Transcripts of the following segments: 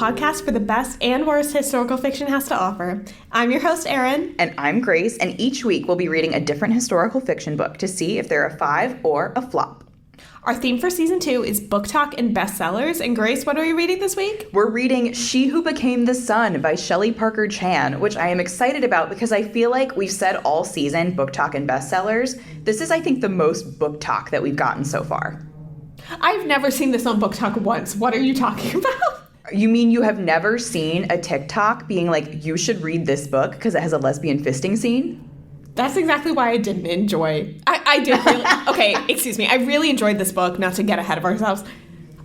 podcast for the best and worst historical fiction has to offer. I'm your host, Erin. And I'm Grace, and each week we'll be reading a different historical fiction book to see if they're a 5 or a flop. Our theme for season 2 is Booktok and Bestsellers. And Grace, what are we reading this week? We're reading She Who Became the Sun by Shelley Parker-Chan, which I am excited about because I feel like we've said all season Booktok and Bestsellers. This is, I think, the most book talk that we've gotten so far. I've never seen this on Booktok once. What are you talking about? You mean you have never seen a TikTok being like, you should read this book because it has a lesbian fisting scene? That's exactly why I didn't enjoy. I did really. Okay, excuse me. I really enjoyed this book, not to get ahead of ourselves.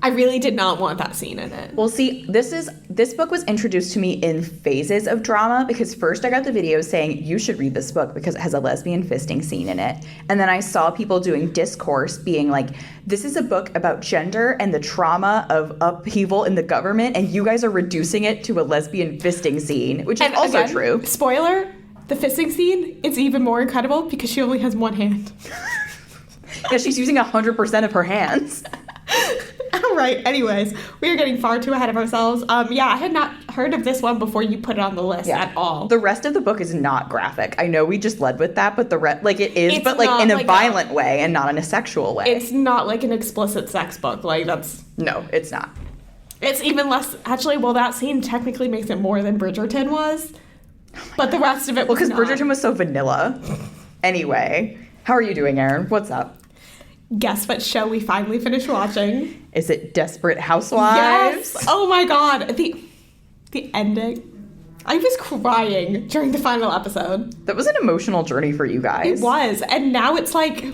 I really did not want that scene in it. Well, see, this book was introduced to me in phases of drama because first I got the videos saying you should read this book because it has a lesbian fisting scene in it. And then I saw people doing discourse being like, this is a book about gender and the trauma of upheaval in the government, and you guys are reducing it to a lesbian fisting scene, which is also again, true. Spoiler, the fisting scene, it's even more incredible because she only has one hand. Yeah, she's using 100% of her hands. All right. Anyways, we are getting far too ahead of ourselves. Yeah, I had not heard of this one before you put it on the list at all. The rest of the book is not graphic. I know we just led with that, but it is, it's but like in a violent way and not in a sexual way. It's not like an explicit sex book. Like that's no, it's not. It's even less. Actually, well, that scene technically makes it more than Bridgerton was, but the rest of it was because not. Bridgerton was so vanilla. Anyway, how are you doing, Erin? What's up? Guess what show we finally finished watching? Is it Desperate Housewives? Yes! Oh my god. The ending. I was crying during the final episode. That was an emotional journey for you guys. It was. And now it's like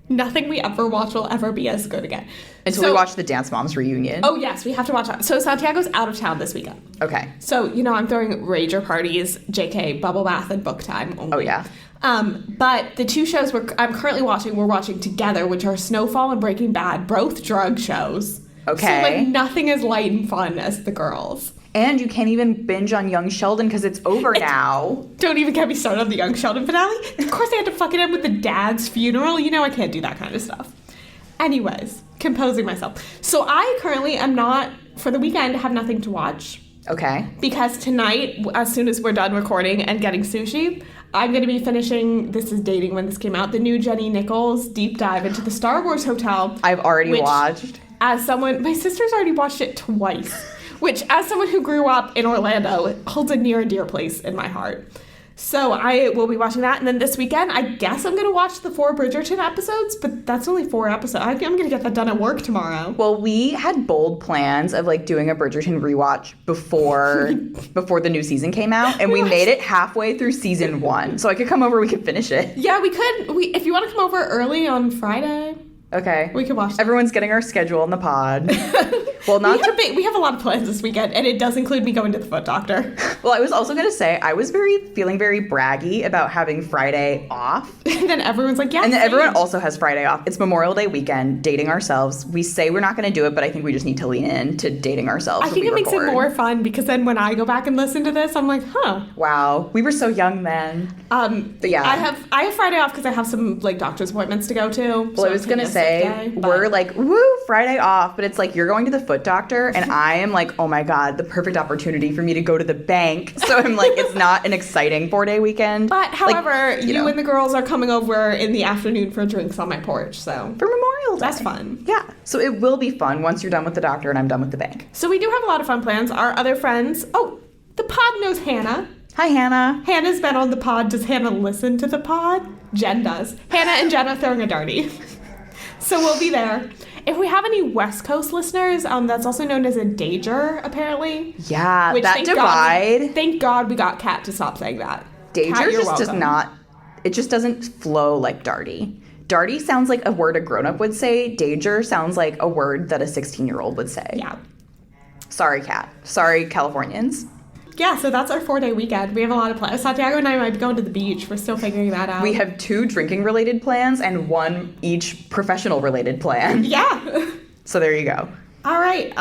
nothing we ever watch will ever be as good again. Until we watch the Dance Moms reunion. Oh, yes. We have to watch that. So Santiago's out of town this weekend. Okay. So, I'm throwing rager parties, JK, bubble bath, and book time only. Oh, yeah. But the two shows I'm currently watching, we're watching together, which are Snowfall and Breaking Bad, both drug shows. Okay. So, like, nothing as light and fun as the girls. And you can't even binge on Young Sheldon because it's over now. Don't even get me started on the Young Sheldon finale. Of course, they had to fuck it up with the dad's funeral. I can't do that kind of stuff. Anyways, composing myself. So I currently am not, for the weekend, have nothing to watch. Okay. Because tonight, as soon as we're done recording and getting sushi, I'm going to be finishing, this is dating when this came out, the new Jenny Nichols deep dive into the Star Wars Hotel. I've already watched. As someone, my sister's already watched it twice, which as someone who grew up in Orlando, it holds a near and dear place in my heart. So I will be watching that. And then this weekend, I guess I'm going to watch the 4 Bridgerton episodes, but that's only 4 episodes. I'm going to get that done at work tomorrow. Well, we had bold plans of like doing a Bridgerton rewatch before the new season came out. And we made it halfway through season 1. So I could come over, we could finish it. Yeah, we could. If you want to come over early on Friday. Okay. We can watch that. Everyone's getting our schedule on the pod. Well, we have a lot of plans this weekend, and it does include me going to the foot doctor. Well, I was also going to say, I was feeling very braggy about having Friday off. And then everyone's like, yeah. And then everyone also has Friday off. It's Memorial Day weekend, dating ourselves. We say we're not going to do it, but I think we just need to lean in to dating ourselves. I think it makes it more fun because then when I go back and listen to this, I'm like, huh. Wow. We were so young then. But yeah. I have Friday off because I have some like doctor's appointments to go to. Well, I was going to say, we're like, woo, Friday off. But it's like, you're going to the foot doctor and I am like, oh my God, the perfect opportunity for me to go to the bank. So I'm like, it's not an exciting 4-day weekend. But however, you and the girls are coming over in the afternoon for drinks on my porch. So for Memorial Day. That's fun. Yeah. So it will be fun once you're done with the doctor and I'm done with the bank. So we do have a lot of fun plans. Our other friends, the pod knows Hannah. Hi, Hannah. Hannah's been on the pod. Does Hannah listen to the pod? Jen does. Hannah and Jen are throwing a darty. So we'll be there. If we have any West Coast listeners, that's also known as a dager, apparently. Yeah, that divide. Thank God we got Kat to stop saying that. Dager Kat, just does not, it just doesn't flow like darty. Darty sounds like a word a grown-up would say. Dager sounds like a word that a 16-year-old would say. Yeah. Sorry, Kat. Sorry, Californians. Yeah, so that's our 4-day weekend. We have a lot of plans. Santiago and I might be going to the beach. We're still figuring that out. We have 2 drinking-related plans and 1 each professional-related plan. Yeah. So there you go. All right.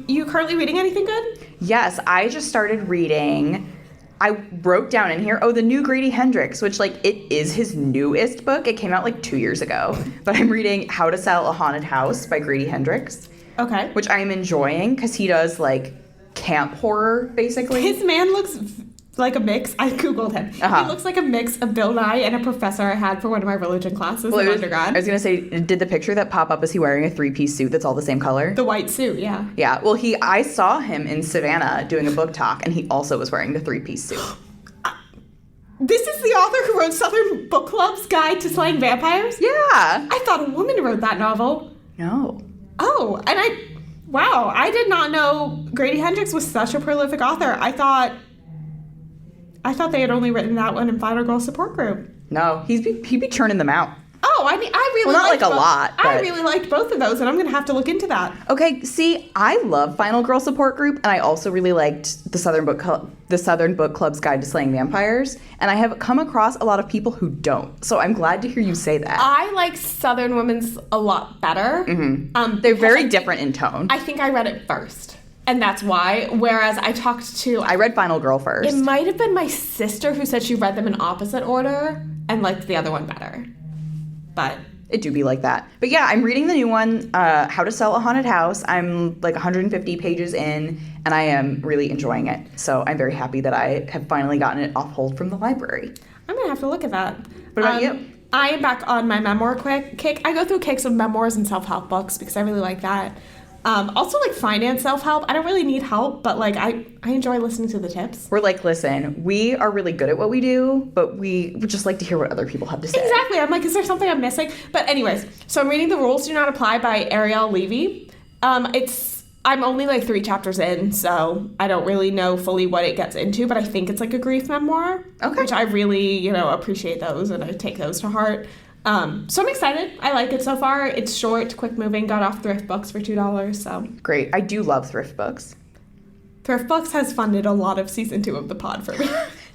You currently reading anything good? Yes, I just started reading. I wrote down in here, the new Grady Hendrix, which, it is his newest book. It came out, 2 years ago. But I'm reading How to Sell a Haunted House by Grady Hendrix. Okay. Which I am enjoying because he does, camp horror, basically. His man looks like a mix. I Googled him. Uh-huh. He looks like a mix of Bill Nye and a professor I had for one of my religion classes in undergrad. I was going to say, did the picture that pop up, is he wearing a 3-piece suit that's all the same color? The white suit, yeah. Yeah, well, I saw him in Savannah doing a book talk, and he also was wearing the 3-piece suit. This is the author who wrote Southern Book Club's Guide to Slaying Vampires? Yeah. I thought a woman wrote that novel. No. Oh, and I did not know Grady Hendrix was such a prolific author. I thought they had only written that one in Final Girl Support Group. No, he'd be churning them out. Oh, I mean, I really well, not liked like a lot. But... I really liked both of those, and I'm going to have to look into that. Okay, see, I love Final Girl Support Group, and I also really liked the Southern Book Club's Guide to Slaying Vampires, and I have come across a lot of people who don't. So I'm glad to hear you say that. I like Southern Women's a lot better. Mm-hmm. They're very different in tone. I think I read it first. And that's why. Whereas I read Final Girl first. It might have been my sister who said she read them in opposite order and liked the other one better. But it do be like that. But yeah, I'm reading the new one, How to Sell a Haunted House. I'm like 150 pages in, and I am really enjoying it. So I'm very happy that I have finally gotten it off hold from the library. I'm going to have to look at that. What about you? I am back on my memoir kick. I go through kicks of memoirs and self-help books because I really like that. Also, like, finance self-help. I don't really need help, but, like, I enjoy listening to the tips. We're like, listen, we are really good at what we do, but we would just like to hear what other people have to say. Exactly. I'm like, is there something I'm missing? But anyways, so I'm reading The Rules Do Not Apply by Ariel Levy. I'm only, like, 3 chapters in, so I don't really know fully what it gets into, but I think it's, like, a grief memoir. Okay. Which I really, appreciate those, and I take those to heart. So I'm excited. I like it so far. It's short, quick moving, got off Thrift Books for $2, so. Great. I do love Thrift Books. Thrift Books has funded a lot of season 2 of the pod for me.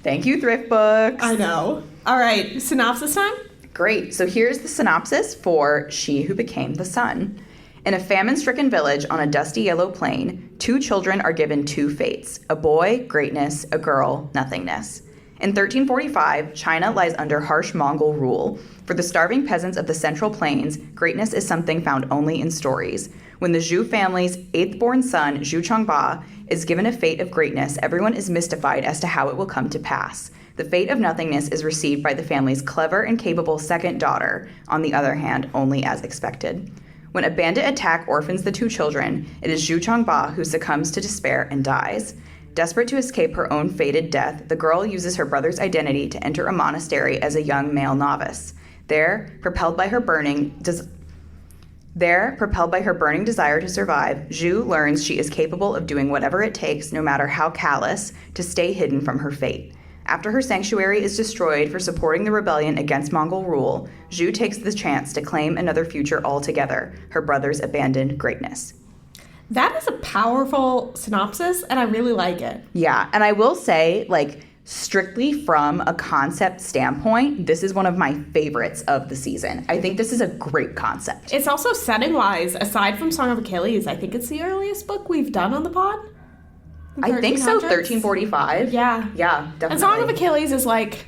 Thank you, Thrift Books. I know. All right, synopsis time? Great. So here's the synopsis for She Who Became the Sun. In a famine-stricken village on a dusty yellow plain, 2 children are given 2 fates, a boy, greatness, a girl, nothingness. In 1345, China lies under harsh Mongol rule. For the starving peasants of the Central Plains, greatness is something found only in stories. When the Zhu family's 8th-born son, Zhu Changba, is given a fate of greatness, everyone is mystified as to how it will come to pass. The fate of nothingness is received by the family's clever and capable second daughter, on the other hand, only as expected. When a bandit attack orphans the 2 children, it is Zhu Changba who succumbs to despair and dies. Desperate to escape her own fated death, the girl uses her brother's identity to enter a monastery as a young male novice. There, propelled by her burning desire to survive, Zhu learns she is capable of doing whatever it takes, no matter how callous, to stay hidden from her fate. After her sanctuary is destroyed for supporting the rebellion against Mongol rule, Zhu takes the chance to claim another future altogether, her brother's abandoned greatness. That is a powerful synopsis, and I really like it. Yeah, and I will say, like, strictly from a concept standpoint, this is one of my favorites of the season. I think this is a great concept. It's also setting-wise, aside from Song of Achilles, I think it's the earliest book we've done on the pod. I think so, 1345. Yeah. Yeah, definitely. And Song of Achilles is like,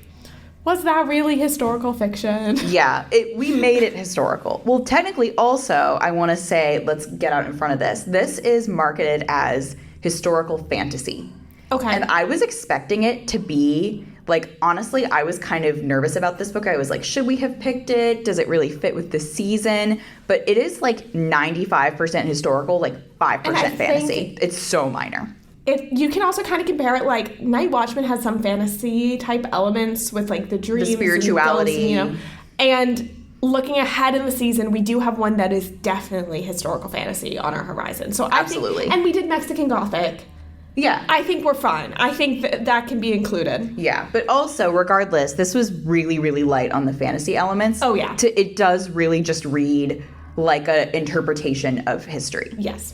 was that really historical fiction? Yeah, we made it historical. Well, technically also, I want to say, let's get out in front of this. This is marketed as historical fantasy. Okay. And I was expecting it to be, like, honestly, I was kind of nervous about this book. I was like, should we have picked it? Does it really fit with the season? But it is, like, 95% historical, like, 5% fantasy. It's so minor. You can also kind of compare it, like, Night Watchman has some fantasy-type elements with, like, the dreams. The spirituality. And the ghosts, And looking ahead in the season, we do have one that is definitely historical fantasy on our horizon. So Absolutely. And we did Mexican Gothic. Yeah. I think we're fine. I think that can be included. Yeah, but also, regardless, this was really, really light on the fantasy elements. Oh, yeah. It does really just read like an interpretation of history. Yes.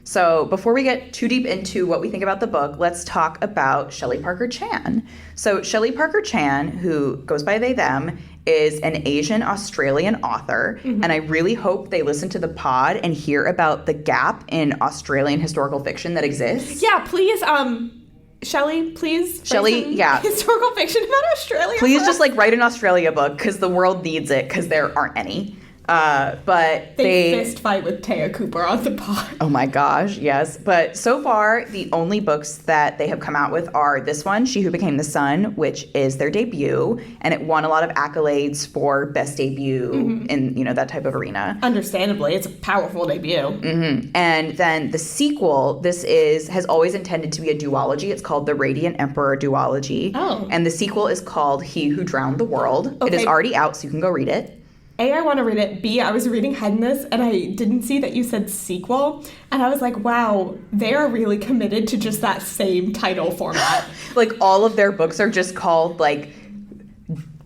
So before we get too deep into what we think about the book, let's talk about Shelley Parker-Chan. So Shelley Parker-Chan, who goes by they, them, is an Asian Australian author. Mm-hmm. And I really hope they listen to the pod and hear about the gap in Australian historical fiction that exists. Yeah, please, Shelley, please. Shelley, yeah. Historical fiction about Australia. Please just, like, write an Australia book because the world needs it because there aren't any. But they fist fight with Taya Cooper on the pod. Oh my gosh, yes. But so far, the only books that they have come out with are this one, She Who Became the Sun, which is their debut, and it won a lot of accolades for best debut in, you know, that type of arena. Understandably, it's a powerful debut. Mm-hmm. And then the sequel, has always intended to be a duology. It's called The Radiant Emperor Duology. Oh. And the sequel is called He Who Drowned the World. Okay. It is already out, so you can go read it. A, I want to read it. B, I was reading Headness, and I didn't see that you said sequel. And I was like, wow, they are really committed to just that same title format. Like, all of their books are just called, like,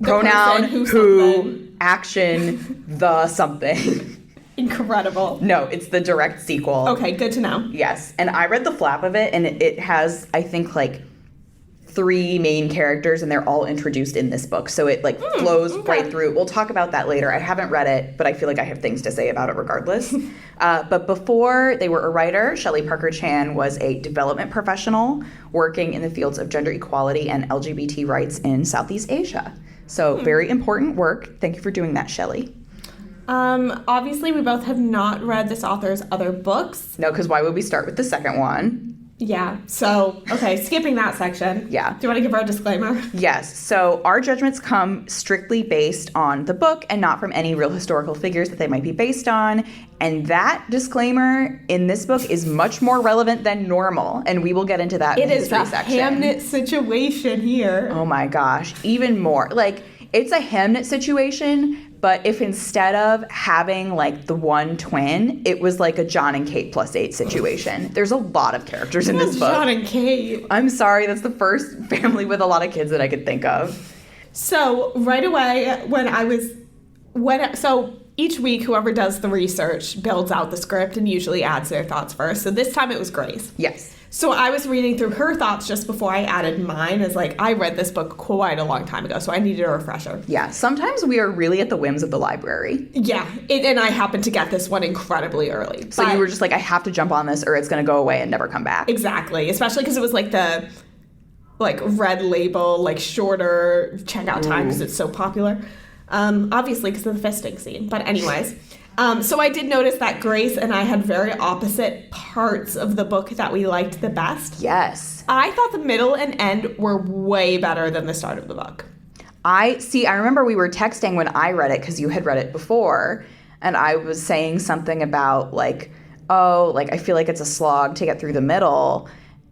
pronoun, who, action, the something. Incredible. No, it's the direct sequel. Okay, good to know. Yes. And I read the flap of it, and it has, I think, like, 3 main characters, and they're all introduced in this book. So it, like, flows right through. We'll talk about that later. I haven't read it, but I feel like I have things to say about it regardless. But before they were a writer, Shelley Parker-Chan was a development professional working in the fields of gender equality and LGBT rights in Southeast Asia. So very important work. Thank you for doing that, Shelley. Obviously, we both have not read this author's other books. No, because why would we start with the second one? Yeah, so, okay, skipping that section. Yeah. Do you want to give our disclaimer? Yes, so our judgments come strictly based on the book and not from any real historical figures that they might be based on. And that disclaimer in this book is much more relevant than normal, and we will get into that in the history section. It is a Hamnet situation here. Oh my gosh, even more. Like, it's a Hamnet situation, but if instead of having, like, the one twin, it was like a John and Kate +8 situation. There's a lot of characters in this book. John and Kate. I'm sorry, that's the first family with a lot of kids that I could think of. So, right away, so each week, whoever does the research builds out the script and usually adds their thoughts first. So this time it was Grace. Yes. So I was reading through her thoughts just before I added mine, as like, I read this book quite a long time ago, so I needed a refresher. Yeah, sometimes we are really at the whims of the library. Yeah, and I happened to get this one incredibly early. So you were just like, I have to jump on this or it's going to go away and never come back. Exactly, especially because it was like the red label, like shorter checkout time because it's so popular. Obviously because of the fisting scene, but anyways. So I did notice that Grace and I had very opposite parts of the book that we liked the best. Yes. I thought the middle and end were way better than the start of the book. I remember we were texting when I read it because you had read it before, and I was saying something about like, oh, like I feel like it's a slog to get through the middle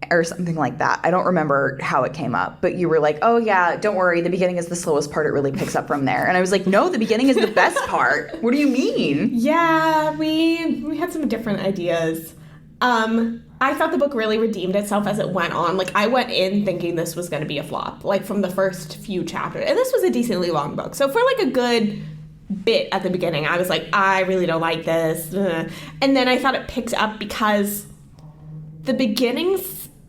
or something like that. I don't remember how it came up, but you were like, oh yeah, don't worry, the beginning is the slowest part, it really picks up from there. And I was like, no, the beginning is the best part. What do you mean? Yeah, we had some different ideas. I thought the book really redeemed itself as it went on. Like, I went in thinking this was going to be a flop, like from the first few chapters. And this was a decently long book. So for like a good bit at the beginning, I was like, I really don't like this. And then I thought it picked up because the beginning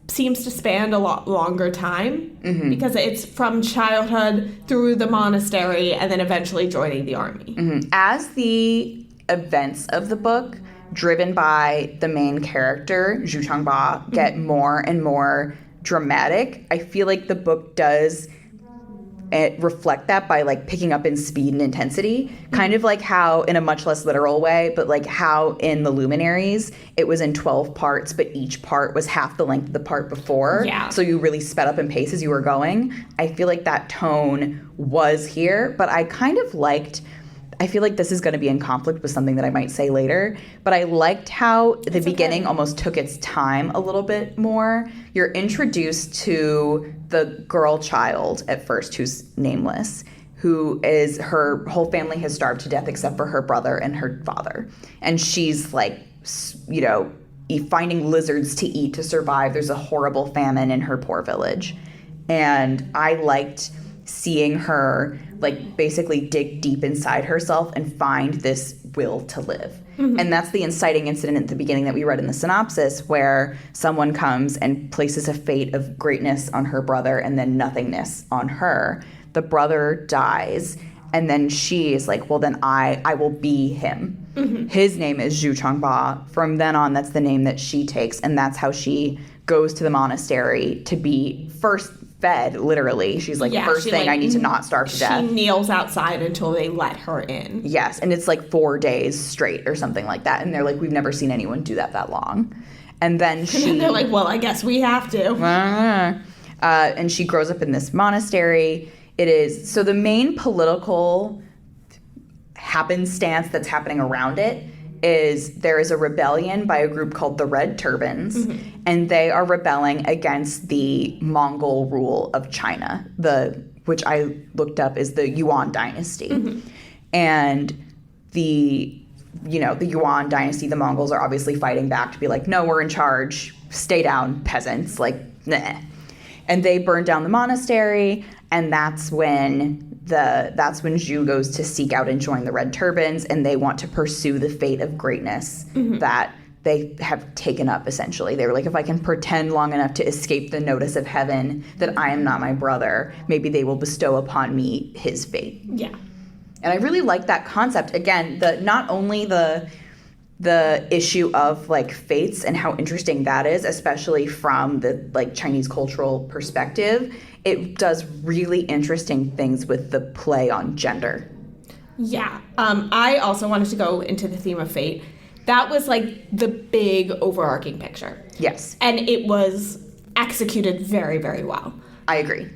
seems to span a lot longer time because it's from childhood through the monastery and then eventually joining the army. As the events of the book, driven by the main character, Zhu Changba, get more and more dramatic, I feel like the book does reflect that by like picking up in speed and intensity, kind of like how in a much less literal way, but like how in the Luminaries it was in 12 parts, but each part was half the length of the part before. Yeah. So you really sped up in pace as you were going. I feel like that tone was here, but I kind of liked, I feel like this is going to be in conflict with something that I might say later, but I liked how the beginning almost took its time a little bit more. You're introduced to the girl child at first, who's nameless, who is, her whole family has starved to death except for her brother and her father. And she's like, you know, finding lizards to eat to survive. There's a horrible famine in her poor village. And I liked seeing her like basically dig deep inside herself and find this will to live. And that's the inciting incident at the beginning that we read in the synopsis, where someone comes and places a fate of greatness on her brother and then nothingness on her. The brother dies, and then she is like, well, then I will be him. His name is Zhu Changba. From then on, that's the name that she takes, and that's how she goes to the monastery to be first fed, literally. She's like, first thing, I need to not starve to death. She kneels outside until they let her in. Yes, and it's like 4 days straight or something like that. And they're like, we've never seen anyone do that long. And then And then they're like, well, I guess we have to. And she grows up in this monastery. So the main political happenstance that's happening around it is there is a rebellion by a group called the Red Turbans, and they are rebelling against the Mongol rule of China, which I looked up is the Yuan dynasty. And the Yuan dynasty, the Mongols are obviously fighting back to be like, no, we're in charge, stay down, peasants, like, nah. And they burn down the monastery, and that's when Zhu goes to seek out and join the Red Turbans, and they want to pursue the fate of greatness that they have taken up, essentially. They were like, if I can pretend long enough to escape the notice of heaven that I am not my brother, maybe they will bestow upon me his fate. Yeah. And I really like that concept. Again, not only the issue of like fates and how interesting that is, especially from the like Chinese cultural perspective, it does really interesting things with the play on gender. Yeah. I also wanted to go into the theme of fate. That was like the big overarching picture. Yes. And it was executed very, very well. I agree.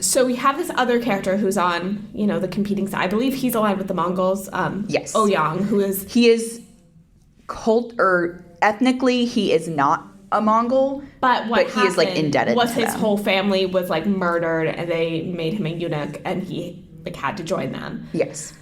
So we have this other character who's on, the competing side. I believe he's aligned with the Mongols. Yes. Ouyang, who is... He is ethnically, he is not a Mongol, but he is like indebted to his them. Whole family was like murdered, and they made him a eunuch, and he like had to join them. Yes.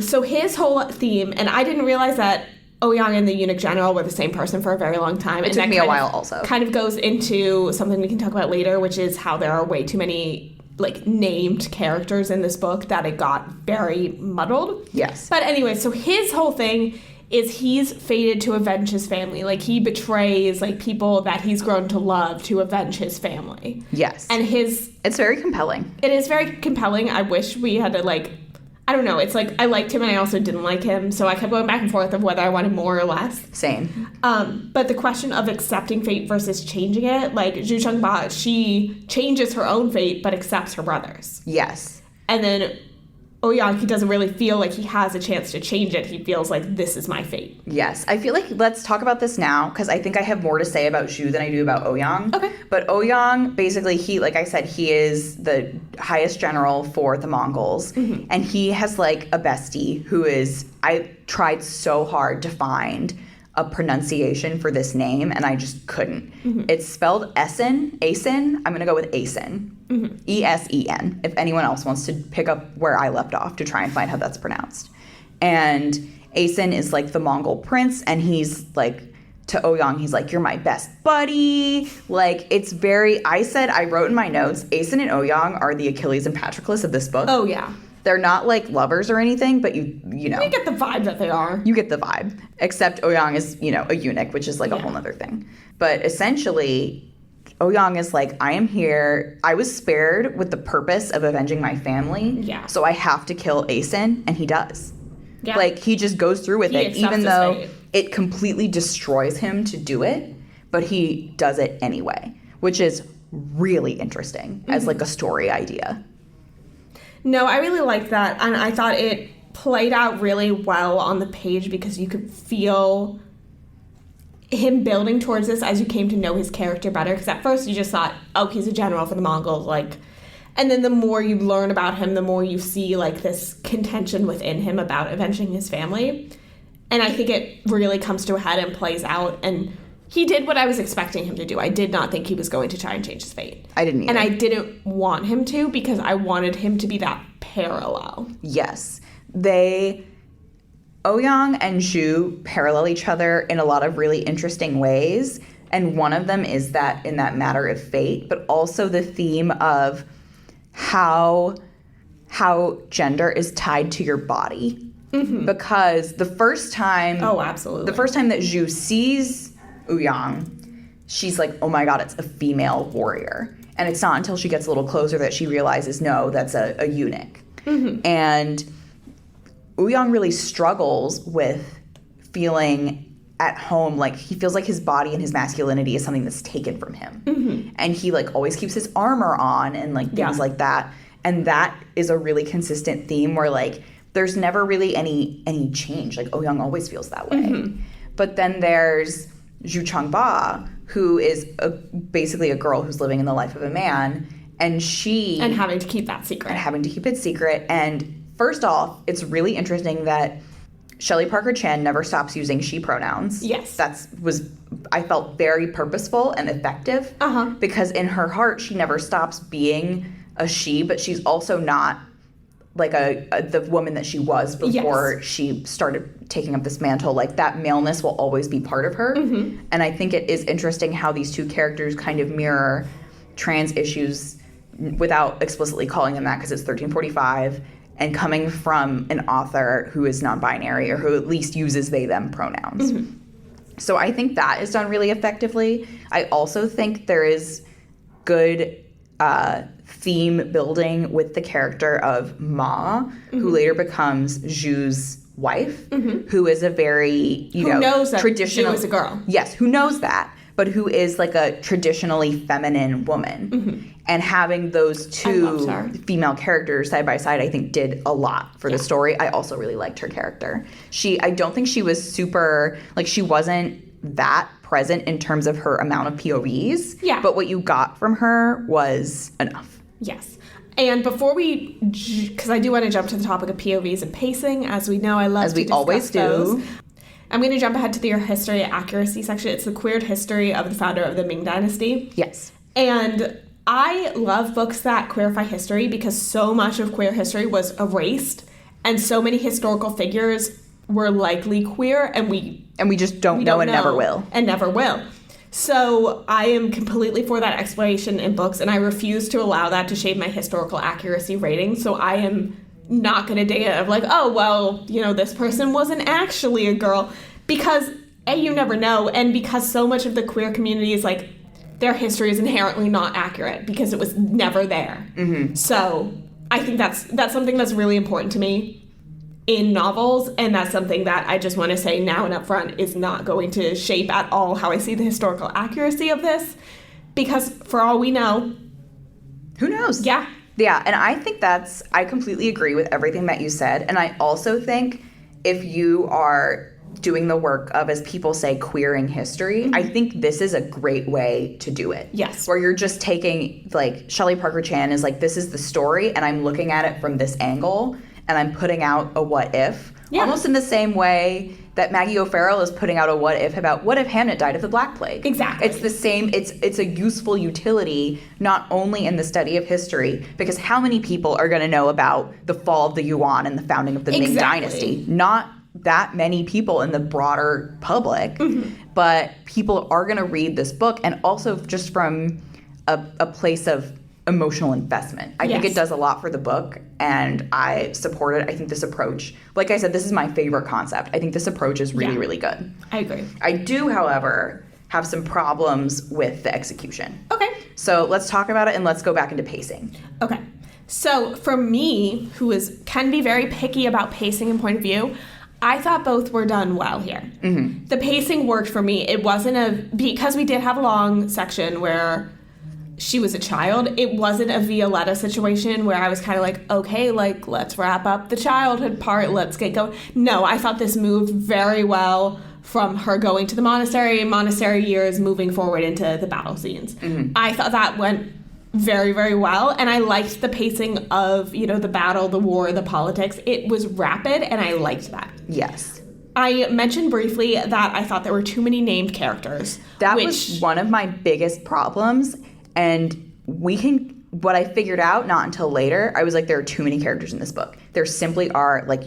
So his whole theme, and I didn't realize that Ouyang and the eunuch general were the same person for a very long time. It took me a while also. Kind of goes into something we can talk about later, which is how there are way too many like named characters in this book that it got very muddled. Yes. But anyway, so his whole thing is he's fated to avenge his family. Like, he betrays, like, people that he's grown to love to avenge his family. Yes. And it's very compelling. It is very compelling. I wish we had to, like, I don't know. It's like, I liked him and I also didn't like him. So I kept going back and forth of whether I wanted more or less. Same. But the question of accepting fate versus changing it, like, Zhu Chengba, she changes her own fate but accepts her brother's. Yes. And then Ouyang, he doesn't really feel like he has a chance to change it. He feels like, this is my fate. Yes. I feel like let's talk about this now, because I think I have more to say about Zhu than I do about Ouyang. Okay. But Ouyang, basically, like I said, he is the highest general for the Mongols. Mm-hmm. And he has, like, a bestie who is... I tried so hard to find a pronunciation for this name, and I just couldn't. Mm-hmm. It's spelled Asen. I'm going to go with Asen. Mm-hmm. Esen, if anyone else wants to pick up where I left off to try and find how that's pronounced. And Asen is like the Mongol prince, and he's like, to Ouyang, he's like, you're my best buddy. Like, it's very, I wrote in my notes, Asen and Ouyang are the Achilles and Patroclus of this book. Oh, yeah. They're not like lovers or anything, but you know. You get the vibe that they are. You get the vibe. Except Ouyang is, a eunuch, which is like a whole other thing. But essentially, Ouyang is like, I am here. I was spared with the purpose of avenging my family. Yeah. So I have to kill Asen, and he does. Yeah. Like, he just goes through with it, even though it completely destroys him to do it. But he does it anyway, which is really interesting as like a story idea. No, I really liked that, and I thought it played out really well on the page because you could feel him building towards this as you came to know his character better, because at first you just thought, oh, he's a general for the Mongols, like, and then the more you learn about him, the more you see, like, this contention within him about avenging his family, and I think it really comes to a head and plays out, and he did what I was expecting him to do. I did not think he was going to try and change his fate. I didn't either. And I didn't want him to, because I wanted him to be that parallel. Yes. Ouyang and Zhu parallel each other in a lot of really interesting ways. And one of them is that in that matter of fate, but also the theme of how gender is tied to your body. Mm-hmm. Because the first time... Oh, absolutely. The first time that Zhu sees Ouyang, she's like, oh my god, it's a female warrior. And it's not until she gets a little closer that she realizes, no, that's a eunuch. Mm-hmm. And Ouyang really struggles with feeling at home, like, he feels like his body and his masculinity is something that's taken from him. Mm-hmm. And he, like, always keeps his armor on and, like, things like that. And that is a really consistent theme where, like, there's never really any change. Like, Oh Young always feels that way. Mm-hmm. But then there's Zhu Changba, who is basically a girl who's living in the life of a man. And having to keep that secret. And having to keep it secret. And first off, it's really interesting that Shelley Parker-Chan never stops using she pronouns. Yes. I felt very purposeful and effective. Uh-huh. Because in her heart, she never stops being a she, but she's also not like the woman that she was before she started taking up this mantle. Like, that maleness will always be part of her. Mm-hmm. And I think it is interesting how these two characters kind of mirror trans issues without explicitly calling them that, because it's 1345. And coming from an author who is non-binary, or who at least uses they, them pronouns. Mm-hmm. So I think that is done really effectively. I also think there is good theme building with the character of Ma, mm-hmm. who later becomes Zhu's wife, mm-hmm. who is a very, who knows that Zhu is a girl. Yes, who knows that, but who is like a traditionally feminine woman. Mm-hmm. And having those two female characters side by side, I think, did a lot for the story. I also really liked her character. I don't think she was super, like, she wasn't that present in terms of her amount of POVs. Yeah. But what you got from her was enough. Yes. And before because I do want to jump to the topic of POVs and pacing, as we know, I love to discuss always do. Those. I'm going to jump ahead to the history accuracy section. It's the queered history of the founder of the Ming Dynasty. Yes. And I love books that queerify history, because so much of queer history was erased, and so many historical figures were likely queer, and we just don't know and never will. And never will. So I am completely for that exploration in books, and I refuse to allow that to shape my historical accuracy rating. So I am not going to dig it of like, oh, well, this person wasn't actually a girl, because you never know, and because so much of the queer community is like, their history is inherently not accurate because it was never there. Mm-hmm. So I think that's something that's really important to me in novels, and that's something that I just want to say now and up front is not going to shape at all how I see the historical accuracy of this, because for all we know, who knows? Yeah. Yeah, and I think I completely agree with everything that you said, and I also think if you are doing the work of, as people say, queering history, mm-hmm. I think this is a great way to do it. Yes. Where you're just taking, like, Shelley Parker-Chan is like, this is the story, and I'm looking at it from this angle, and I'm putting out a what if. Yeah. Almost in the same way that Maggie O'Farrell is putting out a what if about what if Hamnet died of the Black Plague. Exactly. It's the same, it's a useful utility, not only in the study of history, because how many people are going to know about the fall of the Yuan and the founding of the Ming Dynasty? Not that many people in the broader public, mm-hmm. but people are going to read this book, and also just from a place of emotional investment. I think it does a lot for the book, and I support it. I think this approach, like I said, this is my favorite concept. I think this approach is really, really good. I agree. I do, however, have some problems with the execution. Okay. So let's talk about it, and let's go back into pacing. Okay. So for me, who can be very picky about pacing and point of view, I thought both were done well here. Mm-hmm. The pacing worked for me. It wasn't because we did have a long section where she was a child. It wasn't a Violetta situation where I was kind of like, okay, like, let's wrap up the childhood part. Let's get going. No, I thought this moved very well from her going to the monastery years, moving forward into the battle scenes. Mm-hmm. I thought that went very, very well, and I liked the pacing of, the battle, the war, the politics. It was rapid, and I liked that. Yes. I mentioned briefly that I thought there were too many named characters. That was one of my biggest problems, and what I figured out not until later, I was like, there are too many characters in this book. There simply are, like,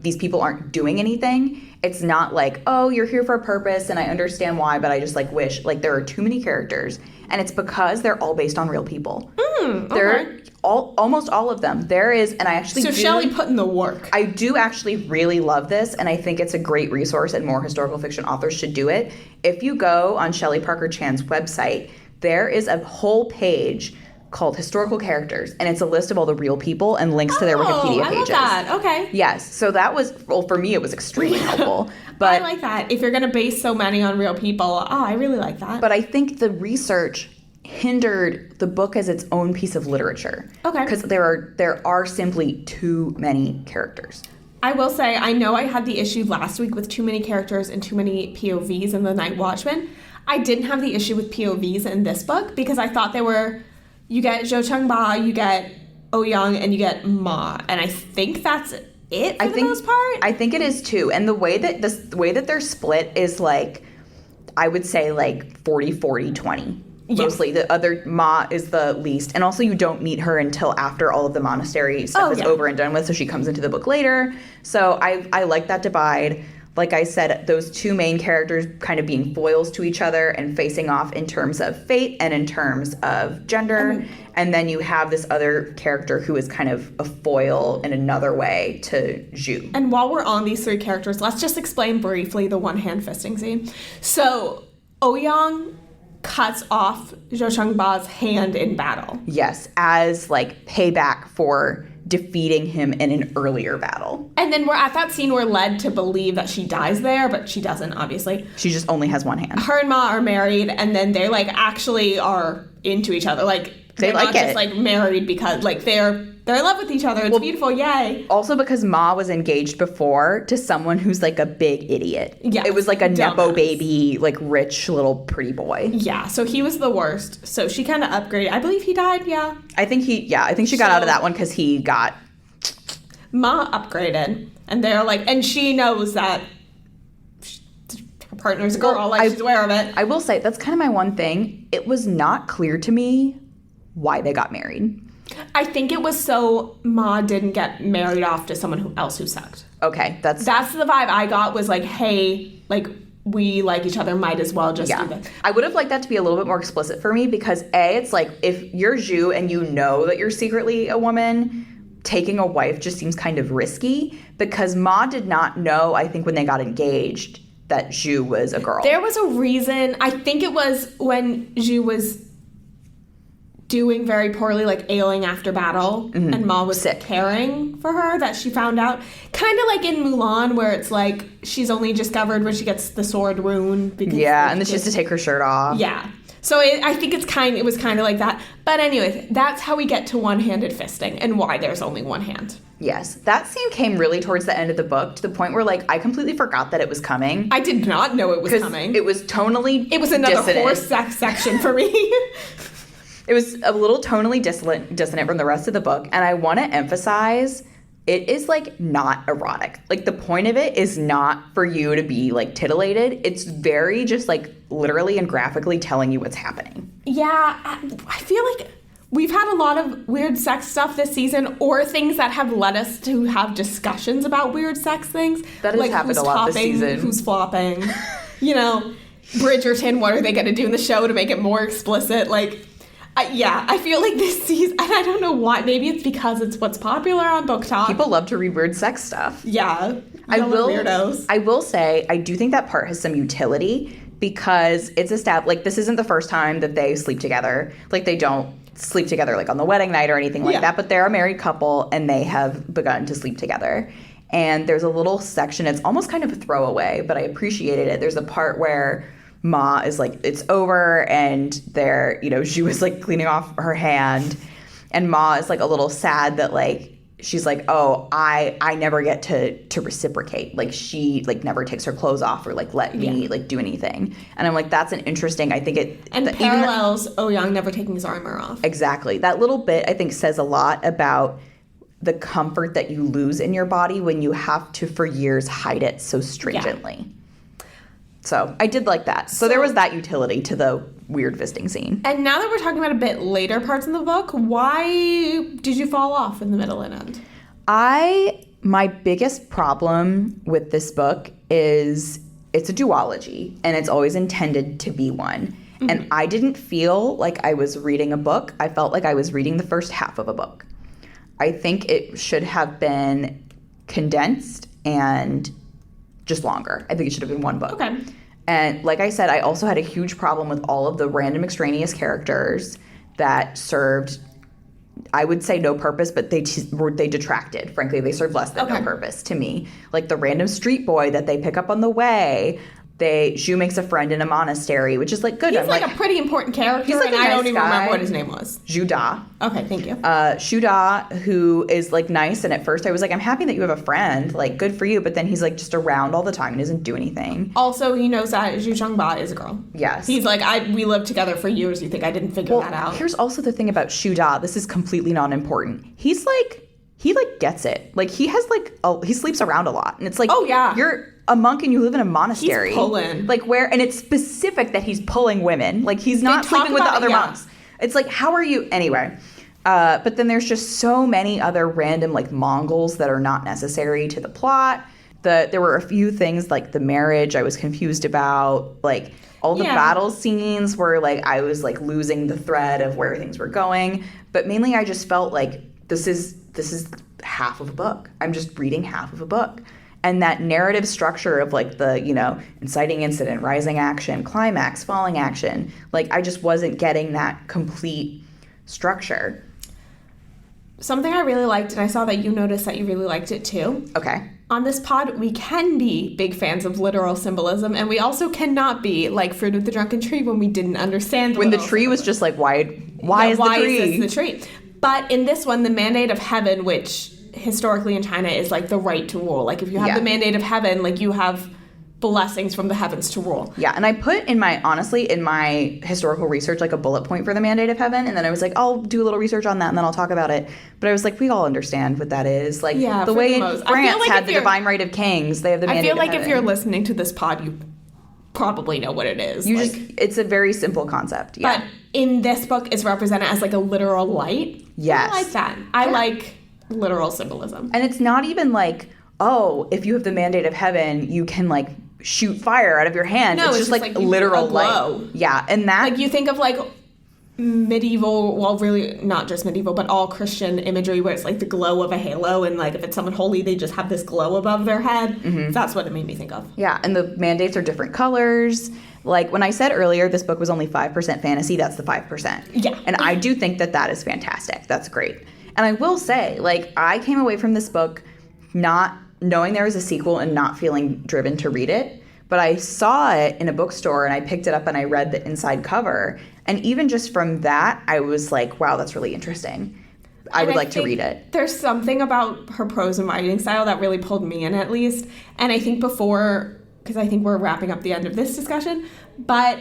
these people aren't doing anything. It's not like, oh, you're here for a purpose, and I understand why, but I just, like, wish. Like, there are too many characters, and it's because they're all based on real people. They're almost all of them. There is, and I actually So Shelley put in the work. I do actually really love this, and I think it's a great resource, and more historical fiction authors should do it. If you go on Shelley Parker-Chan's website, there is a whole page called Historical Characters, and it's a list of all the real people and links to their Wikipedia pages. I love that. Okay. Yes. So that was, well, for me, it was extremely helpful. But I like that. If you're going to base so many on real people, I really like that. But I think the research hindered the book as its own piece of literature. Okay. Because there are simply too many characters. I will say, I know I had the issue last week with too many characters and too many POVs in The Night Watchman. I didn't have the issue with POVs in this book because I thought you get Zhou Chengba, you get Oh Young, and you get Ma. And I think that's it for the most part. I think it is too. And the way that they're split is like, I would say like 40-40-20. Yes. Mostly. The other Ma is the least. And also you don't meet her until after all of the monastery stuff is over and done with, so she comes into the book later. So I like that divide. Like I said, those two main characters kind of being foils to each other and facing off in terms of fate and in terms of gender. And then you have this other character who is kind of a foil in another way to Zhu. And while we're on these three characters, let's just explain briefly the one-hand fisting scene. So, Ouyang cuts off Zhou Chengba's hand in battle. Yes, as like payback for defeating him in an earlier battle. And then we're at that scene we're led to believe that she dies there, but she doesn't, obviously. She just only has one hand. Her and Ma are married, and then they like actually are into each other. Like they're like not just like married because like they're in love with each other. It's beautiful, yay. Also because Ma was engaged before to someone who's like a big idiot. Yeah. It was like a Nepo baby, like rich little pretty boy. Yeah, so he was the worst. So she kind of upgraded. I believe he died, yeah. I think she got out of that one because he got... Ma upgraded. And they're like, and she knows that her partner's a girl, she's aware of it. I will say, that's kind of my one thing. It was not clear to me why they got married. I think it was so Ma didn't get married off to someone else who sucked. Okay, that's the vibe I got was like, hey, like, we like each other, might as well just do this. I would have liked that to be a little bit more explicit for me because it's like, if you're Zhu and you know that you're secretly a woman, taking a wife just seems kind of risky because Ma did not know, I think, when they got engaged that Zhu was a girl. There was a reason. I think it was when Zhu was doing very poorly, like ailing after battle, and Ma was sick, caring for her, that she found out. Kind of like in Mulan, where it's like she's only discovered when she gets the sword wound. Because and then she has to take her shirt off. Yeah. So I think it was kind of like that. But anyways, that's how we get to one-handed fisting and why there's only one hand. Yes. That scene came really towards the end of the book to the point where, like, I completely forgot that it was coming. I did not know it was coming. It was tonally It was another dissonant. horse sex section for me. It was a little tonally dissonant from the rest of the book. And I want to emphasize, it is, like, not erotic. Like, the point of it is not for you to be, like, titillated. It's very just, like, literally and graphically telling you what's happening. Yeah, I feel like we've had a lot of weird sex stuff this season, or things that have led us to have discussions about weird sex things. That has happened a lot this season. Who's flopping? You know, Bridgerton, what are they going to do in the show to make it more explicit? Like... I feel like this season, and I don't know why, maybe it's because it's what's popular on Booktok. People love to read weird sex stuff. Yeah. Weirdos. I will say, I do think that part has some utility because it's established, like, this isn't the first time that they sleep together. Like, they don't sleep together, like, on the wedding night or anything like that, but they're a married couple, and they have begun to sleep together. And there's a little section, it's almost kind of a throwaway, but I appreciated it. There's a part where Ma is like, it's over, and they're, you know, she was like cleaning off her hand, and Ma is like a little sad that, like, she's like, oh, I never get to reciprocate. Like, she like never takes her clothes off or like let me like do anything. And I'm like, that's an interesting, I think it and parallels Ouyang never taking his armor off. Exactly. That little bit I think says a lot about the comfort that you lose in your body when you have to for years hide it so stringently. Yeah. So I did like that. So there was that utility to the weird fisting scene. And now that we're talking about a bit later parts in the book, why did you fall off in the middle and end? My biggest problem with this book is it's a duology, and it's always intended to be one. Mm-hmm. And I didn't feel like I was reading a book. I felt like I was reading the first half of a book. I think it should have been condensed and just longer. I think it should have been one book. Okay. And like I said, I also had a huge problem with all of the random extraneous characters that served, I would say, no purpose, but they detracted. Frankly, they served less than no purpose to me. Like the random street boy that they pick up on the way. Zhu makes a friend in a monastery, which is like good. He's like a pretty important character, he's like and a nice I don't even guy. remember what his name was. Zhu Da. Okay, thank you. Zhu Da, who is like nice, and at first I was like, I'm happy that you have a friend, like good for you. But then he's like just around all the time and doesn't do anything. Also, he knows that Zhu Changba is a girl. Yes. He's like, we lived together for years. You think I didn't figure that out? Here's also the thing about Zhu Da. This is completely non-important. He gets it. Like he has he sleeps around a lot, and it's like, oh yeah, you're a monk and you live in a monastery. He's pulling. Like where, and it's specific that he's pulling women. Like he's not sleeping with the other monks. It's like, how are you anyway? But then there's just so many other random like Mongols that are not necessary to the plot. There were a few things like the marriage I was confused about. Like all the battle scenes were like I was like losing the thread of where things were going. But mainly I just felt like this is half of a book. I'm just reading half of a book. And that narrative structure of like the, inciting incident, rising action, climax, falling action, like I just wasn't getting that complete structure. Something I really liked, and I saw that you noticed that you really liked it too. Okay. On this pod, we can be big fans of literal symbolism, and we also cannot be like Fruit of the Drunken Tree when we didn't understand when the tree was just like, why is this the tree? But in this one, the mandate of heaven, which historically in China is like the right to rule. Like if you have the mandate of heaven, like you have blessings from the heavens to rule. Yeah, and I put in my historical research like a bullet point for the mandate of heaven, and then I was like, I'll do a little research on that and then I'll talk about it. But I was like, we all understand what that is. Like the way in France had the divine right of kings, they have the mandate of heaven. I feel like if you're listening to this pod, you probably know what it is. It's a very simple concept. Yeah. But in this book, it's represented as like a literal light. Yes. I like that. I like literal symbolism. And it's not even like, oh, if you have the mandate of heaven, you can like shoot fire out of your hand. No, it's just like literal light. Yeah, and that like you think of like medieval, well, really not just medieval, but all Christian imagery where it's like the glow of a halo, and like if it's someone holy, they just have this glow above their head. Mm-hmm. That's what it made me think of. Yeah, and the mandates are different colors. Like when I said earlier, this book was only 5% fantasy. That's the 5%. Yeah, and I do think that is fantastic. That's great. And I will say, like, I came away from this book not knowing there was a sequel and not feeling driven to read it. But I saw it in a bookstore and I picked it up and I read the inside cover. And even just from that, I was like, wow, that's really interesting. I would like to read it. There's something about her prose and writing style that really pulled me in, at least. And I think because I think we're wrapping up the end of this discussion, but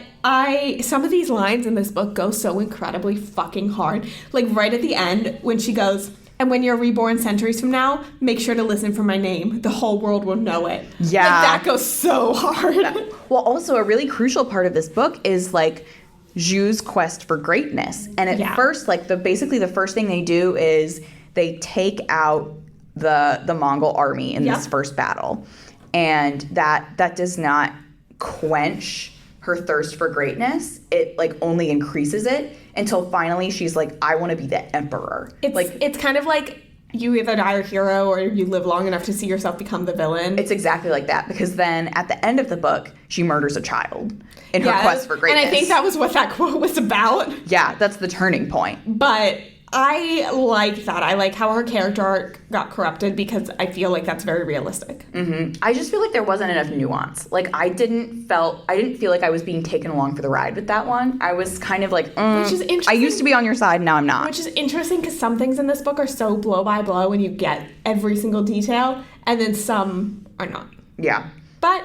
some of these lines in this book go so incredibly fucking hard. Like right at the end when she goes, and when you're reborn centuries from now, make sure to listen for my name. The whole world will know it. Yeah. Like, that goes so hard. Well, also a really crucial part of this book is like Zhu's quest for greatness. And at first, like basically the first thing they do is they take out the Mongol army in this first battle. And that does not quench her thirst for greatness. It like only increases it until finally she's like, I want to be the emperor. It's kind of like you either die a hero or you live long enough to see yourself become the villain. It's exactly like that, because then at the end of the book, she murders a child in her quest for greatness. And I think that was what that quote was about. Yeah, that's the turning point. But I like that. I like how her character arc got corrupted because I feel like that's very realistic. Mm-hmm. I just feel like there wasn't enough nuance. Like I didn't feel like I was being taken along for the ride with that one. I was kind of like, which is interesting. I used to be on your side, now I'm not. Which is interesting because some things in this book are so blow by blow and you get every single detail, and then some are not. Yeah. But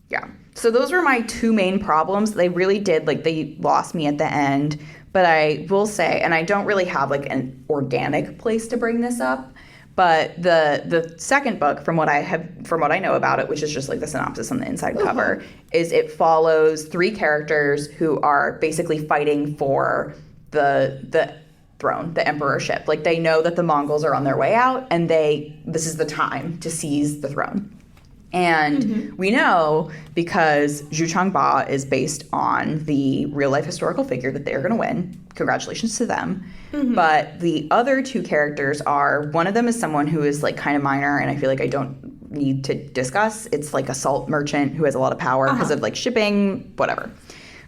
yeah. So those were my two main problems. They really did, like, they lost me at the end. But I will say, and I don't really have like an organic place to bring this up, but the second book, from what I know about it, which is just like the synopsis on the inside cover, is it follows three characters who are basically fighting for the throne, the emperorship. Like they know that the Mongols are on their way out, and this is the time to seize the throne. And we know because Zhu Changba is based on the real-life historical figure that they're going to win. Congratulations to them. Mm-hmm. But the other two characters one of them is someone who is like kind of minor, and I feel like I don't need to discuss. It's like a salt merchant who has a lot of power because of like shipping, whatever.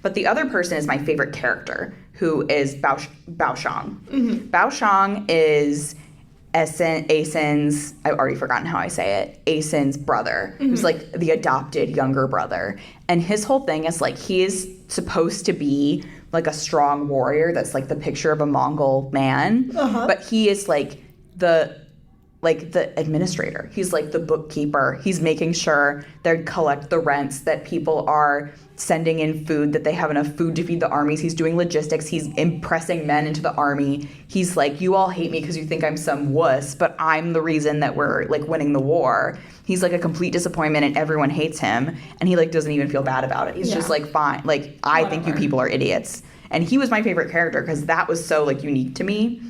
But the other person is my favorite character, who is Bao Shang. Bao Shang is Asen's, I've already forgotten how I say it, Asen's brother, who's like the adopted younger brother. And his whole thing is like he is supposed to be like a strong warrior that's like the picture of a Mongol man, but he is like the administrator. He's like the bookkeeper. He's making sure they collect the rents, that people are sending in food, that they have enough food to feed the armies. He's doing logistics. He's impressing men into the army. He's like, you all hate me because you think I'm some wuss, but I'm the reason that we're like winning the war. He's like a complete disappointment and everyone hates him. And he like doesn't even feel bad about it. He's just like, fine. Like, I think you people are idiots. And he was my favorite character because that was so like unique to me.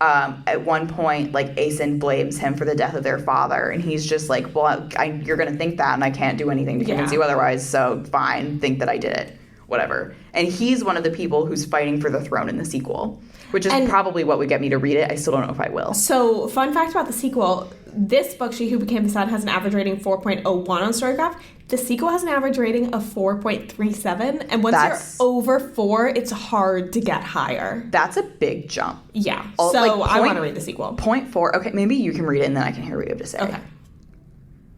At one point, like, Asen blames him for the death of their father, and he's just like, well, you're going to think that, and I can't do anything to convince you otherwise, so fine, think that I did it. Whatever. And he's one of the people who's fighting for the throne in the sequel, which is probably what would get me to read it. I still don't know if I will. So, fun fact about the sequel, this book, She Who Became the Sun, has an average rating 4.01 on Storygraph. The sequel has an average rating of 4.37, and once you're over 4, it's hard to get higher. That's a big jump. Yeah. So I want to read the sequel. 0.4. Okay, maybe you can read it, and then I can hear what you have to say. Okay.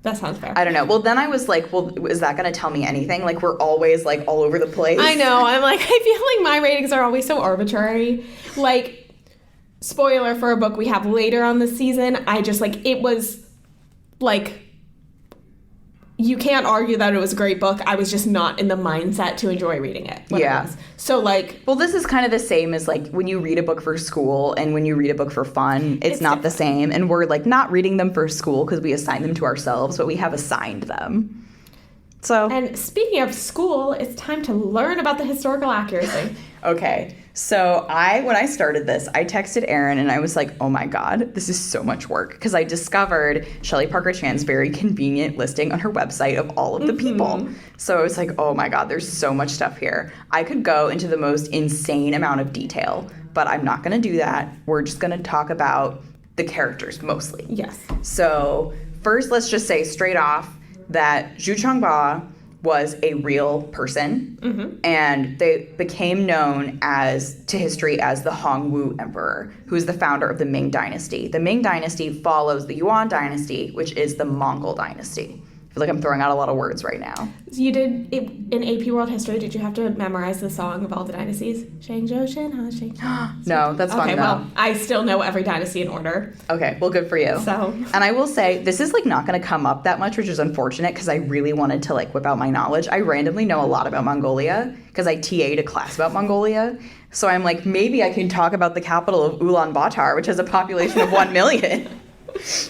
That sounds fair. I don't know. Well, then I was like, well, is that going to tell me anything? Like, we're always, like, all over the place. I know. I'm like, I feel like my ratings are always so arbitrary. Like, spoiler for a book we have later on this season, I just, like, it was, like, you can't argue that it was a great book. I was just not in the mindset to enjoy reading it. Yeah. So, like... Well, this is kind of the same as, like, when you read a book for school and when you read a book for fun, it's not the same. And we're, like, not reading them for school because we assign them to ourselves, but we have assigned them. So... And speaking of school, it's time to learn about the historical accuracy. Okay. So when I started this, I texted Erin and I was like, oh my God, this is so much work. Because I discovered Shelley Parker-Chan's very convenient listing on her website of all of the people. So I was like, oh my God, there's so much stuff here. I could go into the most insane amount of detail, but I'm not going to do that. We're just going to talk about the characters mostly. Yes. So first, let's just say straight off that Zhu Changba was a real person, and they became known to history as the Hongwu Emperor, who is the founder of the Ming Dynasty. The Ming Dynasty follows the Yuan Dynasty, which is the Mongol Dynasty. I feel like I'm throwing out a lot of words right now. You did, in AP World History, did you have to memorize the song of all the dynasties? Shang Zhou Shen Ha Shang. No, that's fun. Okay, well, I still know every dynasty in order. Okay, well, good for you. So. And I will say, this is, like, not going to come up that much, which is unfortunate, because I really wanted to, like, whip out my knowledge. I randomly know a lot about Mongolia, because I TA'd a class about Mongolia. So I'm like, maybe I can talk about the capital of Ulaanbaatar, which has a population of 1 million.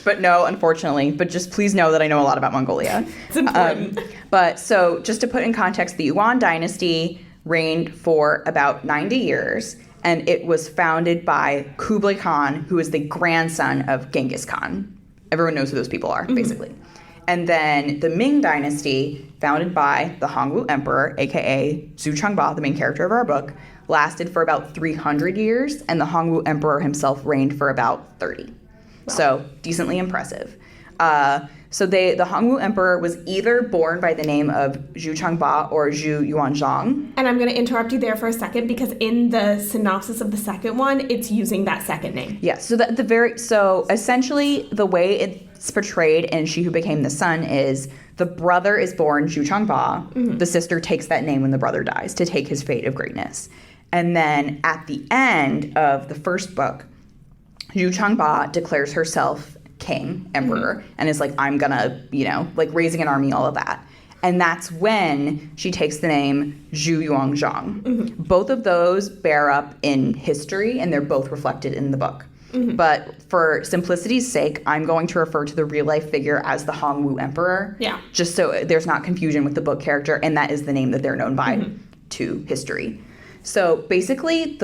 But no, unfortunately. But just please know that I know a lot about Mongolia. It's important. But so just to put in context, the Yuan Dynasty reigned for about 90 years. And it was founded by Kublai Khan, who is the grandson of Genghis Khan. Everyone knows who those people are, basically. And then the Ming Dynasty, founded by the Hongwu Emperor, a.k.a. Zhu Changba, the main character of our book, lasted for about 300 years. And the Hongwu Emperor himself reigned for about 30. Wow. So, decently impressive. So the Hongwu Emperor was either born by the name of Zhu Changba or Zhu Yuanzhang. And I'm going to interrupt you there for a second because in the synopsis of the second one, it's using that second name. Yeah, so essentially the way it's portrayed in She Who Became the Sun is the brother is born Zhu Changba. The sister takes that name when the brother dies to take his fate of greatness. And then at the end of the first book, Zhu Changba declares herself king, emperor, and is like, I'm gonna, like raising an army, all of that. And that's when she takes the name Zhu Yuanzhang. Both of those bear up in history, and they're both reflected in the book. But for simplicity's sake, I'm going to refer to the real-life figure as the Hongwu Emperor. Yeah. Just so there's not confusion with the book character, and that is the name that they're known by to history. So basically,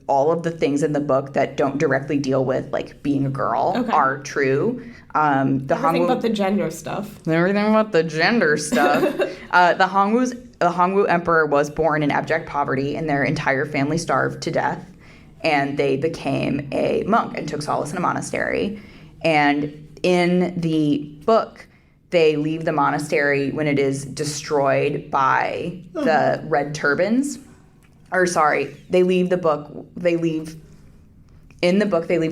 all of the things in the book that don't directly deal with, like, being a girl are true. Everything but the gender stuff. Everything about the gender stuff. The Hongwu Emperor was born in abject poverty, and their entire family starved to death. And they became a monk and took solace in a monastery. And in the book, they leave the monastery when it is destroyed by the Red Turbans, or sorry, they leave the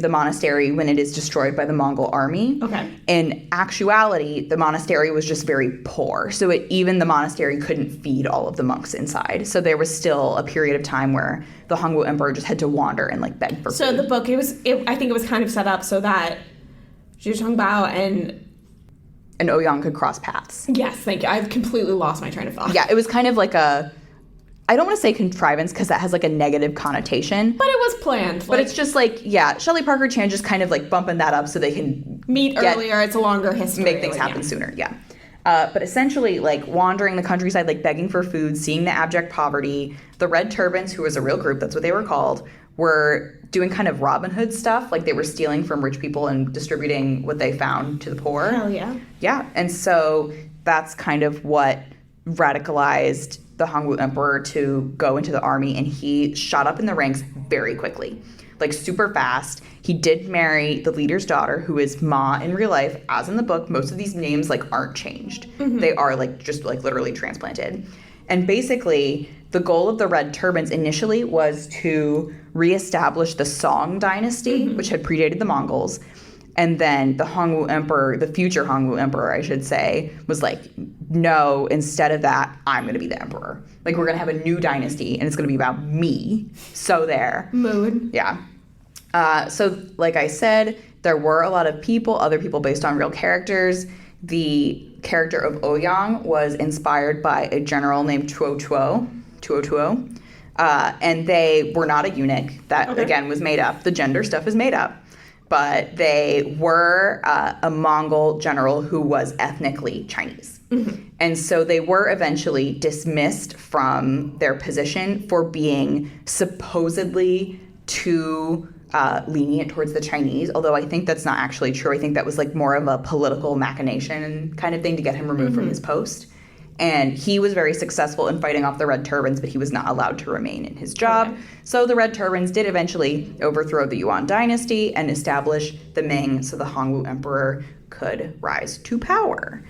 monastery when it is destroyed by the Mongol army. Okay. In actuality, the monastery was just very poor. So even the monastery couldn't feed all of the monks inside. So there was still a period of time where the Hongwu Emperor just had to wander and like beg for food. So the book, I think it was kind of set up so that Zhu Changbao and Ouyang could cross paths. Yes, thank you. I've completely lost my train of thought. Yeah, it was kind of like I don't want to say contrivance because that has like a negative connotation. But it was planned. But it's just like, Shelley Parker-Chan just kind of like bumping that up so they can meet earlier. It's a longer history. Make things happen sooner, yeah. But essentially, like wandering the countryside, like begging for food, seeing the abject poverty, the Red Turbans, who was a real group, that's what they were called, were doing kind of Robin Hood stuff. Like they were stealing from rich people and distributing what they found to the poor. Hell yeah. Yeah, and so that's kind of what radicalized the Hongwu Emperor to go into the army, and he shot up in the ranks very quickly, like super fast. He did marry the leader's daughter, who is Ma in real life. As in the book, most of these names like aren't changed. Mm-hmm. They are like just like literally transplanted. And basically, the goal of the Red Turbans initially was to reestablish the Song dynasty, mm-hmm. which had predated the Mongols. And then the Hongwu Emperor, the future Hongwu Emperor, I should say, was like, no, instead of that, I'm going to be the emperor. Like, we're going to have a new dynasty, and it's going to be about me. So there. Mood. Yeah. So, like I said, there were a lot of other people based on real characters. The character of Ouyang was inspired by a general named Tuo. And they were not a eunuch. That, again, was made up. The gender stuff is made up. But they were a Mongol general who was ethnically Chinese. Mm-hmm. And so they were eventually dismissed from their position for being supposedly too lenient towards the Chinese, although I think that's not actually true. I think that was like more of a political machination kind of thing to get him removed mm-hmm. from his post. And he was very successful in fighting off the Red Turbans, but he was not allowed to remain in his job. Okay. So the Red Turbans did eventually overthrow the Yuan dynasty and establish the Ming so the Hongwu Emperor could rise to power.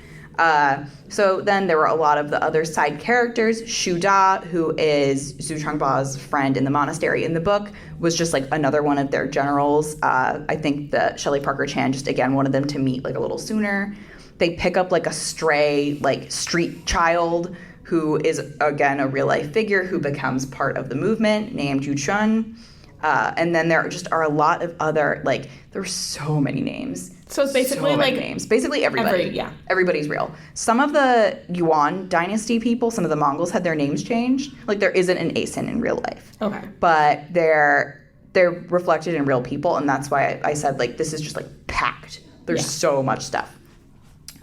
So then there were a lot of the other side characters. Xu Da, who is Zhu Changbao's friend in the monastery in the book, was just like another one of their generals. I think that Shelley Parker-Chan just, again, wanted them to meet like a little sooner. They pick up like a stray, like street child who is, again, a real life figure who becomes part of the movement named Yu Chun. And then there just are a lot of other, like, there's so many names. So it's basically like names. Basically everybody. Everybody's real. Some of the Yuan dynasty people, some of the Mongols had their names changed. Like there isn't an Asen in real life. Okay. But they're reflected in real people, and that's why I said like this is just like packed. There's so much stuff.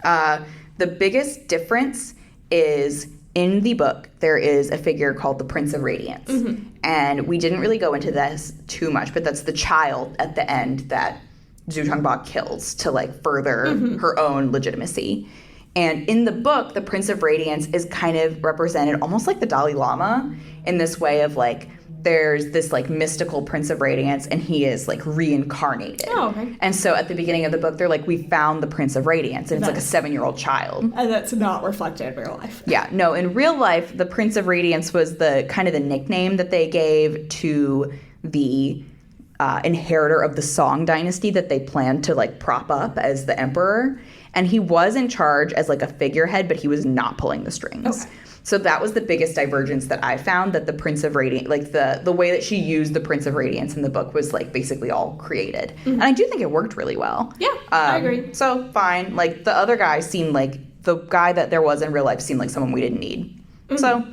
The biggest difference is in the book, there is a figure called the Prince of Radiance. Mm-hmm. And we didn't really go into this too much, but that's the child at the end that Zhu Changbao kills to like further mm-hmm. her own legitimacy. And in the book, the Prince of Radiance is kind of represented almost like the Dalai Lama in this way of like, there's this like mystical Prince of Radiance and he is like reincarnated. Oh, okay. And so at the beginning of the book, they're like, we found the Prince of Radiance, and it's like a 7-year-old child. And that's not reflected in real life. Yeah, no, in real life, the Prince of Radiance was the kind of the nickname that they gave to the inheritor of the Song dynasty that they planned to like prop up as the emperor. And he was in charge as like a figurehead, but he was not pulling the strings. Okay. So that was the biggest divergence that I found, that the Prince of Radiance, like the way that she used the Prince of Radiance in the book was like basically all created. Mm-hmm. And I do think it worked really well. Yeah, I agree. So fine. Like the other guy seemed like, the guy that there was in real life seemed like someone we didn't need. Mm-hmm. So,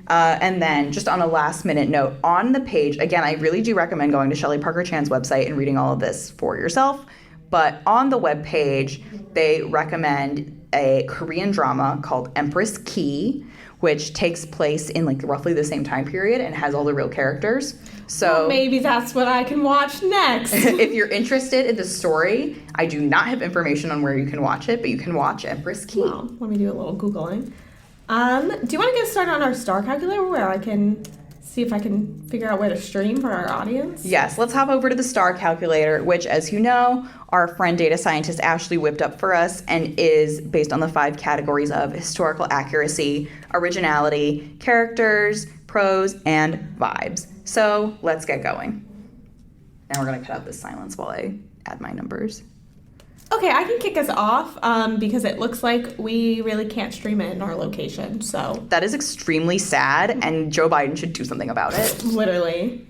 and then just on a last minute note, on the page, again, I really do recommend going to Shelley Parker-Chan's website and reading all of this for yourself. But on the webpage, they recommend a Korean drama called Empress Key, which takes place in like roughly the same time period and has all the real characters. So well, maybe that's what I can watch next. If you're interested in the story, I do not have information on where you can watch it, but you can watch Empress Key. Well, let me do a little Googling. Do you want to get started on our star calculator where I can see if I can figure out where to stream for our audience? Yes, let's hop over to the star calculator, which, as you know, our friend data scientist Ashley whipped up for us and is based on the 5 categories of historical accuracy, originality, characters, prose, and vibes. So let's get going. Now we're going to cut out this silence while I add my numbers. Okay, I can kick us off because it looks like we really can't stream it in our location, so. That is extremely sad, and Joe Biden should do something about it. Literally.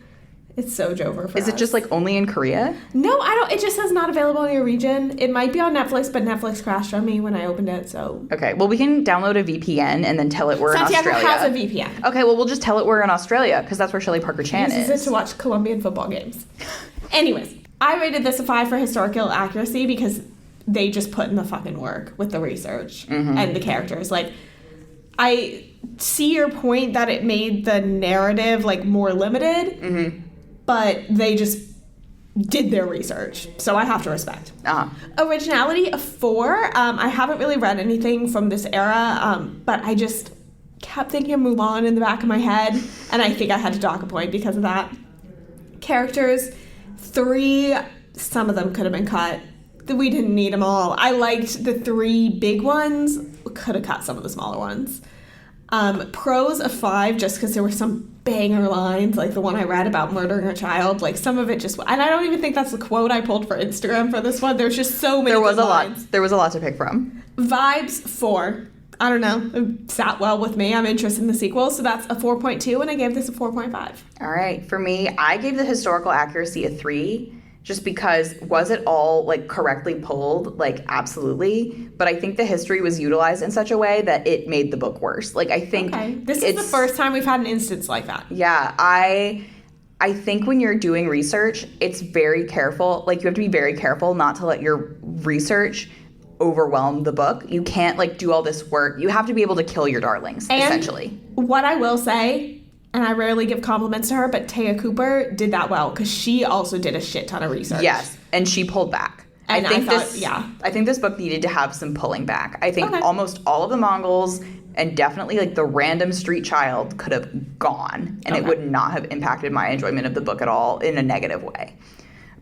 It's so Jover for us. Is it just like only in Korea? No, I don't. It just says not available in your region. It might be on Netflix, but Netflix crashed on me when I opened it, so. Okay, well, we can download a VPN and then tell it we're in Santiago Australia. has a VPN. Okay, well, we'll just tell it we're in Australia because that's where Shelley Parker-Chan is. Uses it to watch Colombian football games. Anyways, I rated this a 5 for historical accuracy because they just put in the fucking work with the research and the characters. Like, I see your point that it made the narrative, like, more limited, but they just did their research. So I have to respect. Originality, a 4. I haven't really read anything from this era, but I just kept thinking of Mulan in the back of my head, and I think I had to dock a point because of that. Characters, 3, some of them could have been cut. We didn't need them all. I liked the 3 big ones. Could have cut some of the smaller ones. Prose, a 5, just because there were some banger lines, like the one I read about murdering a child. Like, some of it just... And I don't even think that's the quote I pulled for Instagram for this one. There's just so many good lines. There was a lot to pick from. Vibes, 4. I don't know. It sat well with me. I'm interested in the sequel, so that's a 4.2, and I gave this a 4.5. All right. For me, I gave the historical accuracy a 3, just because was it all, like, correctly pulled? Like, absolutely. But I think the history was utilized in such a way that it made the book worse. Like, I think... Okay. This is the first time we've had an instance like that. Yeah. I think when you're doing research, it's very careful. Like, you have to be very careful not to let your research overwhelm the book. You can't, like, do all this work. You have to be able to kill your darlings, essentially. What I will say, and I rarely give compliments to her, but Taya Cooper did that well because she also did a shit ton of research. Yes, and she pulled back. And I think this book needed to have some pulling back. I think almost all of the Mongols and definitely, like, the random street child could have gone, and it would not have impacted my enjoyment of the book at all in a negative way.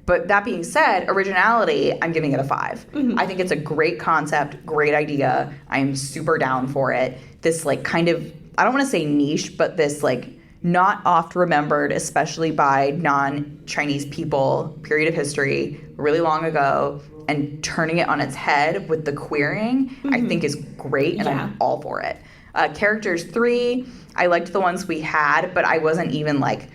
But that being said, originality, I'm giving it a 5. I think it's a great concept, great idea. I'm super down for it. This, like, kind of, I don't want to say niche, but this, like, not oft remembered, especially by non-Chinese people, period of history, really long ago, and turning it on its head with the queering, I think is great, and I'm all for it. Characters, 3, I liked the ones we had, but I wasn't even, like,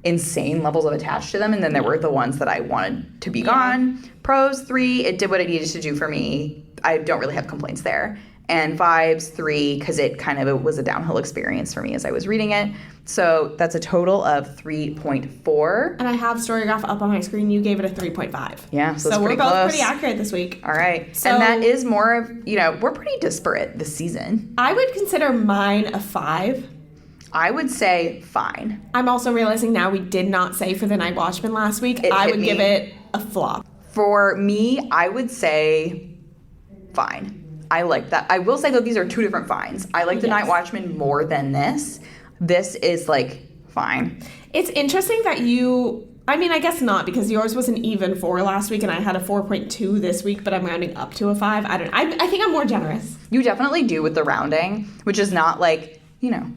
insane levels of attached to them, and then there were the ones that I wanted to be gone. Prose, 3, it did what it needed to do for me. I don't really have complaints there. And vibes, 3, because it kind of it was a downhill experience for me as I was reading it. So that's a total of 3.4. And I have Storygraph up on my screen. You gave it a 3.5. Yeah, so we're both close. Pretty accurate this week. All right. So, and that is more of, we're pretty disparate this season. I would consider mine a 5. I would say fine. I'm also realizing now we did not say for The Night Watchman last week. I would give it a flop. For me, I would say fine. I like that. I will say, though, these are 2 different fines. I like The Night Watchman more than this. This is, like, fine. It's interesting that I guess not, because yours was an even 4 last week, and I had a 4.2 this week, but I'm rounding up to a 5. I don't know. I think I'm more generous. You definitely do with the rounding, which is not, like,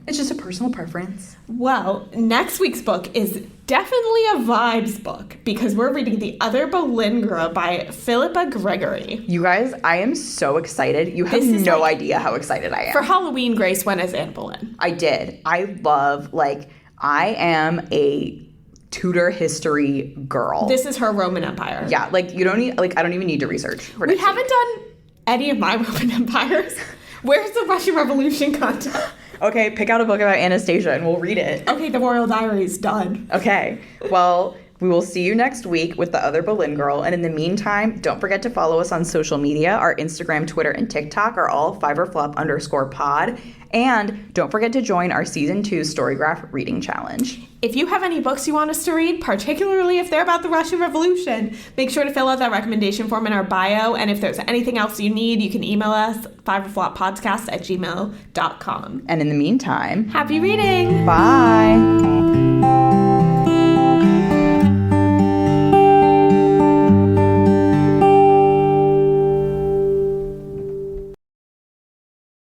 it's just a personal preference. Well, next week's book is definitely a vibes book because we're reading The Other Belingra by Philippa Gregory. You guys, I am so excited. You have no idea how excited I am. For Halloween, Grace went as Anne Boleyn. I did. I love, I am a Tudor history girl. This is her Roman Empire. Yeah, you don't need, I don't even need to research for We haven't done any of my Roman empires. Where's the Russian Revolution content? Okay, pick out a book about Anastasia and we'll read it. Okay, the Royal Diaries, done. Okay, well, we will see you next week with The Other Boleyn Girl. And in the meantime, don't forget to follow us on social media. Our Instagram, Twitter, and TikTok are all #5orFlop_pod. And don't forget to join our Season 2 Storygraph Reading Challenge. If you have any books you want us to read, particularly if they're about the Russian Revolution, make sure to fill out that recommendation form in our bio. And if there's anything else you need, you can email us, 5orfloppodcast@gmail.com. And in the meantime, happy reading! Bye!